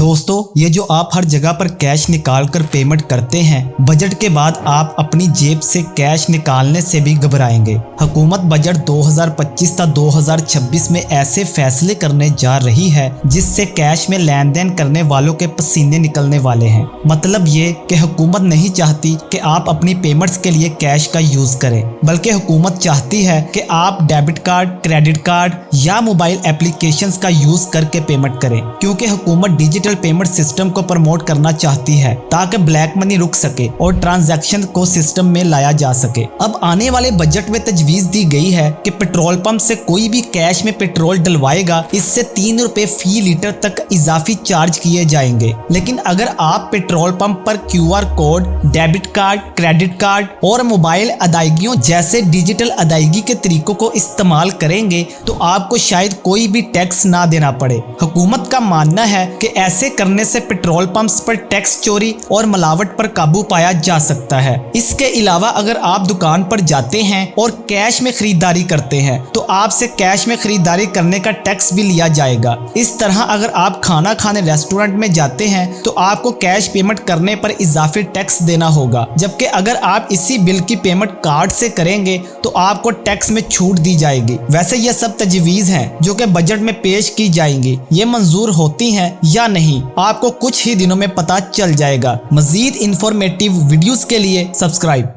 दोस्तों, ये जो आप हर जगह पर कैश निकाल कर पेमेंट करते हैं, बजट के बाद आप अपनी जेब से कैश निकालने से भी घबराएंगे। हुकूमत बजट 2025 था 2026 में ऐसे फैसले करने जा रही है जिससे कैश में लेन देन करने वालों के पसीने निकलने वाले हैं। मतलब ये कि हुकूमत नहीं चाहती कि आप अपनी पेमेंट्स के लिए कैश का यूज करें, बल्कि हुकूमत चाहती है कि आप डेबिट कार्ड, क्रेडिट कार्ड या मोबाइल एप्लीकेशंस का यूज करके पेमेंट करें, क्योंकि हुकूमत डिजिटल पेमेंट सिस्टम को प्रमोट करना चाहती है ताकि ब्लैक मनी रुक सके और ट्रांजैक्शन को सिस्टम में लाया जा सके। अब आने वाले बजट में तजवीज दी गई है कि पेट्रोल पंप से कोई भी कैश में पेट्रोल डलवाएगा, इससे 3 रुपए फी लीटर तक इजाफी चार्ज किए जाएंगे। लेकिन अगर आप पेट्रोल पंप पर QR code, debit card, credit card और मोबाइल अदायगियों जैसे डिजिटल अदायगी के तरीकों को इस्तेमाल करेंगे तो आपको शायद कोई भी टैक्स ना देना पड़े। हुकूमत का मानना है कि ऐसे करने से पेट्रोल पंप्स पर टैक्स चोरी और मिलावट पर काबू पाया जा सकता है। इसके अलावा अगर आप दुकान पर जाते हैं और कैश में खरीदारी करते हैं तो आपसे कैश में खरीदारी करने का टैक्स भी लिया जाएगा। इस तरह अगर आप खाना खाने रेस्टोरेंट में जाते हैं तो आपको कैश पेमेंट करने पर इजाफी टैक्स देना होगा, जबकि अगर आप इसी बिल की पेमेंट कार्ड से करेंगे तो आपको टैक्स में छूट दी जाएगी। वैसे ये सब तजवीज़ हैं जो कि बजट में पेश की जाएंगी। ये मंजूर होती हैं या नहीं, आपको कुछ ही दिनों में पता चल जाएगा। मजीद इंफॉर्मेटिव वीडियोस के लिए सब्सक्राइब।